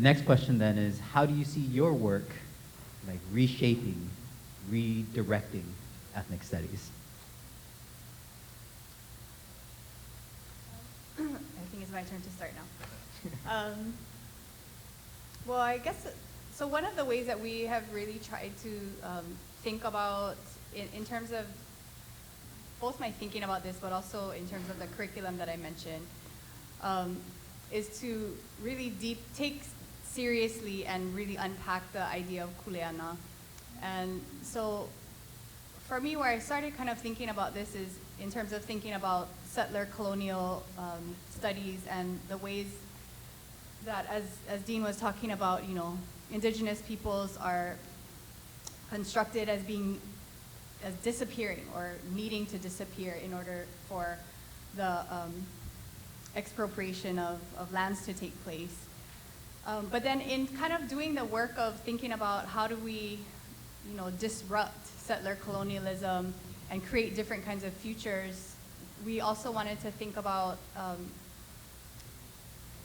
the next question then is, how do you see your work like reshaping, redirecting ethnic studies? I think it's my turn to start now. Well, I guess, so one of the ways that we have really tried to think about, in terms of both my thinking about this, but also in terms of the curriculum that I mentioned, is to really take seriously and really unpack the idea of kuleana. And so for me, where I started kind of thinking about this is in terms of thinking about settler colonial studies and the ways that, as Dean was talking about, you know, indigenous peoples are constructed as disappearing or needing to disappear in order for the expropriation of lands to take place. But then in kind of doing the work of thinking about how do we, you know, disrupt settler colonialism and create different kinds of futures, we also wanted to think about,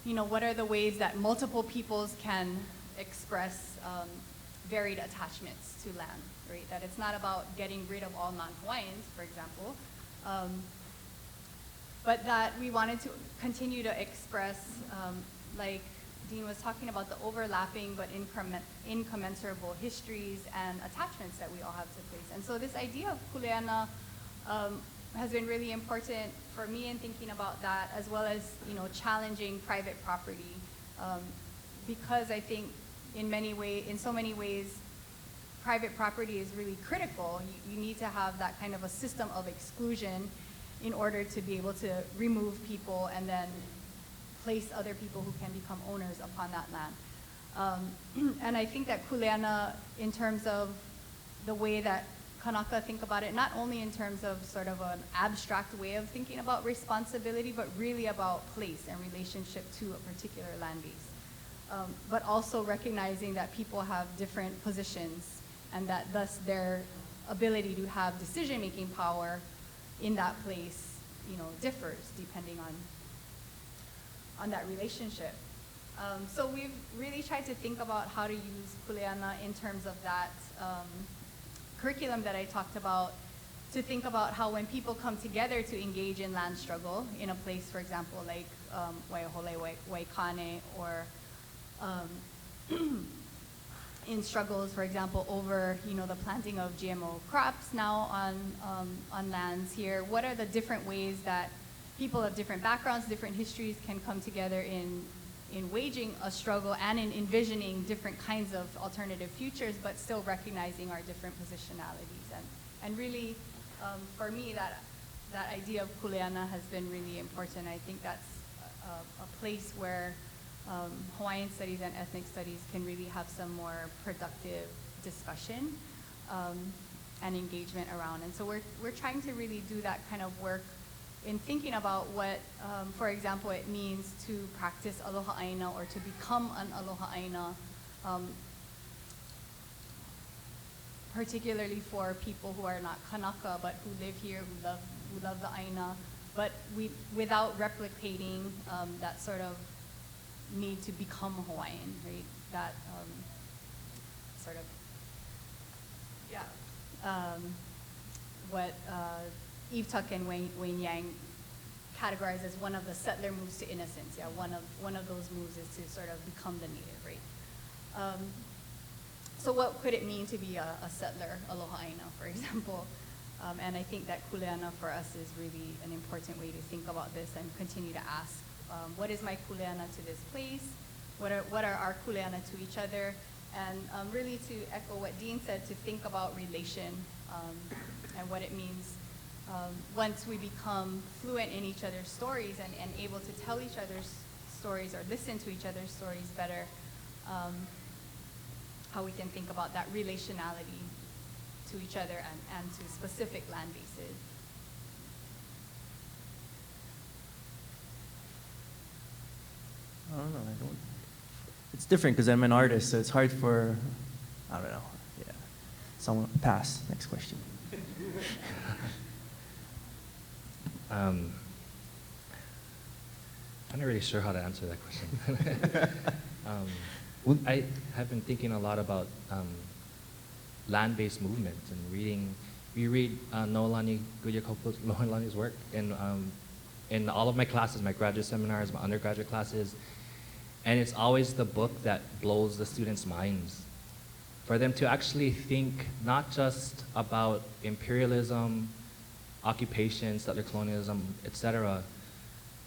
you know, what are the ways that multiple peoples can express varied attachments to land, right? That it's not about getting rid of all non-Hawaiians, for example, but that we wanted to continue to express, like Dean was talking about, the overlapping but incommensurable histories and attachments that we all have to place. And so this idea of kuleana has been really important for me in thinking about that, as well as, you know, challenging private property, because I think in so many ways, private property is really critical. You need to have that kind of a system of exclusion in order to be able to remove people and then place other people who can become owners upon that land. And I think that kuleana, in terms of the way that Kanaka think about it, not only in terms of sort of an abstract way of thinking about responsibility, but really about place and relationship to a particular land base. But also recognizing that people have different positions and that thus their ability to have decision-making power in that place, you know, differs depending on that relationship. So we've really tried to think about how to use kuleana in terms of that curriculum that I talked about, to think about how when people come together to engage in land struggle in a place, for example, like Waihole, Waikane, or in struggles, for example, over, you know, the planting of GMO crops now on lands here, what are the different ways that people of different backgrounds, different histories can come together in waging a struggle and in envisioning different kinds of alternative futures, but still recognizing our different positionalities. And really, for me, that idea of kuleana has been really important. I think that's a place where Hawaiian studies and ethnic studies can really have some more productive discussion and engagement around. And so we're trying to really do that kind of work in thinking about what, for example, it means to practice aloha aina or to become an aloha aina, particularly for people who are not Kanaka but who live here, who love the aina, but without replicating that sort of need to become Hawaiian, right? That sort of, yeah, what Eve Tuck and Wayne Yang categorize as one of the settler moves to innocence. Yeah, one of those moves is to sort of become the native, right? So what could it mean to be a settler, aloha aina, for example? And I think that kuleana for us is really an important way to think about this and continue to ask, what is my kuleana to this place? What are our kuleana to each other? And really to echo what Dean said, to think about relation and what it means once we become fluent in each other's stories and able to tell each other's stories or listen to each other's stories better, how we can think about that relationality to each other and to specific land bases. I don't know, it's different because I'm an artist, so it's hard for, I don't know, yeah. Someone, pass, next question. I'm not really sure how to answer that question. I have been thinking a lot about land-based movements and we read Noelani, Goodyear-Kaopua's Noelani's work in all of my classes, my graduate seminars, my undergraduate classes, and it's always the book that blows the students' minds. For them to actually think not just about imperialism, occupation, settler colonialism, etc.,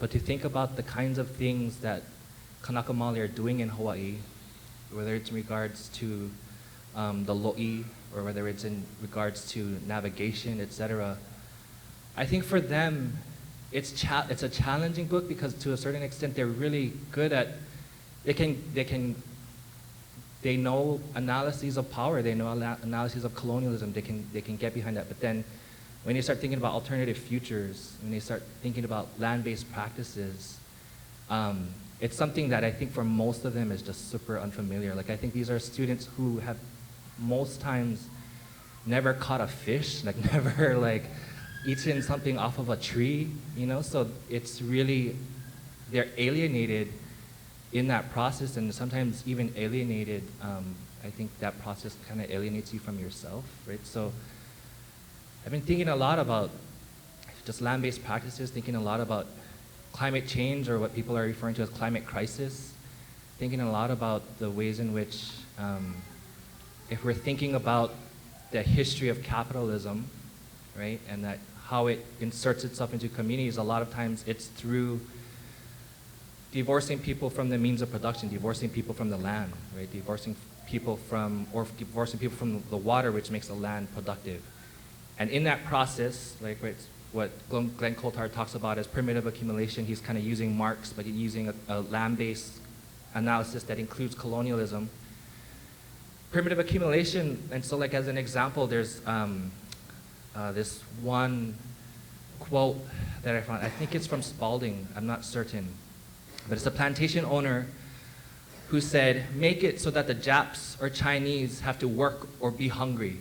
but to think about the kinds of things that Kanaka Maoli are doing in Hawaii, whether it's in regards to the lo'i, or whether it's in regards to navigation, etc. I think for them, it's a challenging book because to a certain extent they're really good at, they know analyses of power, they know analyses of colonialism, they can get behind that. But then when you start thinking about alternative futures, when you start thinking about land-based practices, it's something that I think for most of them is just super unfamiliar. Like I think these are students who have most times never caught a fish, like never like eaten something off of a tree, you know? So it's really, they're alienated in that process, and sometimes even alienated, I think that process kind of alienates you from yourself, right? So I've been thinking a lot about just land-based practices, thinking a lot about climate change, or what people are referring to as climate crisis, thinking a lot about the ways in which, if we're thinking about the history of capitalism, right, and that how it inserts itself into communities, a lot of times it's through divorcing people from the means of production, divorcing people from the land, right, divorcing people from the water, which makes the land productive. And in that process, like what Glenn Coulthard talks about as primitive accumulation, he's kind of using Marx, but he's using a land-based analysis that includes colonialism. Primitive accumulation, and so like as an example, there's this one quote that I found, I think it's from Spalding, I'm not certain, but it's a plantation owner who said, make it so that the Japs or Chinese have to work or be hungry.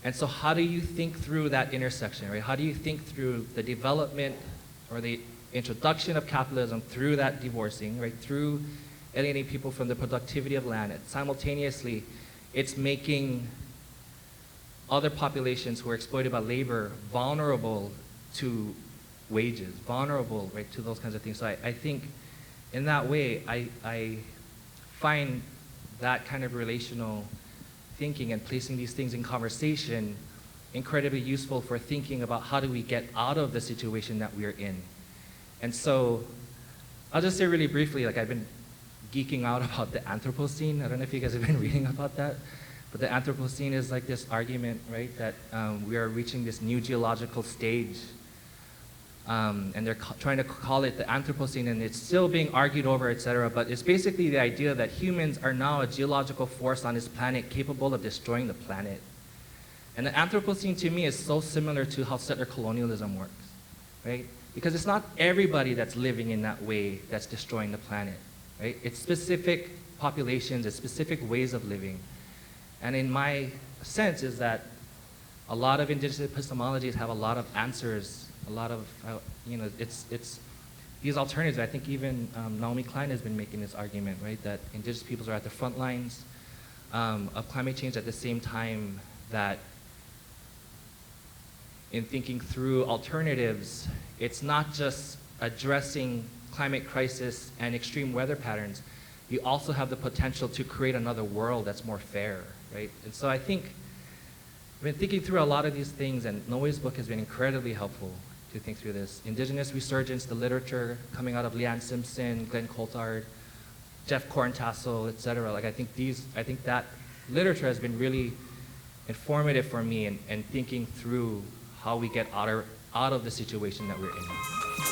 And so how do you think through that intersection, right? How do you think through the development or the introduction of capitalism through that divorcing, right? Through alienating people from the productivity of land. And simultaneously, it's making other populations who are exploited by labor vulnerable to wages, vulnerable, right, to those kinds of things. So I think in that way, I find that kind of relational thinking and placing these things in conversation incredibly useful for thinking about how do we get out of the situation that we're in. And so I'll just say really briefly, like I've been geeking out about the Anthropocene. I don't know if you guys have been reading about that, but the Anthropocene is like this argument, right, that we are reaching this new geological stage, and they're trying to call it the Anthropocene, and it's still being argued over, etc. But it's basically the idea that humans are now a geological force on this planet capable of destroying the planet. And the Anthropocene to me is so similar to how settler colonialism works, right? Because it's not everybody that's living in that way that's destroying the planet, right? It's specific populations, it's specific ways of living. And in my sense is that a lot of indigenous epistemologies have a lot of answers, a lot of, you know, it's these alternatives. I think even Naomi Klein has been making this argument, right, that indigenous peoples are at the front lines of climate change at the same time that in thinking through alternatives, it's not just addressing climate crisis and extreme weather patterns. You also have the potential to create another world that's more fair, right? And so I think I've been thinking through a lot of these things, and Noe's book has been incredibly helpful to think through this. Indigenous Resurgence, the literature coming out of Leanne Simpson, Glenn Coulthard, Jeff Corntassel, et cetera. Like I think that literature has been really informative for me in thinking through how we get out of the situation that we're in.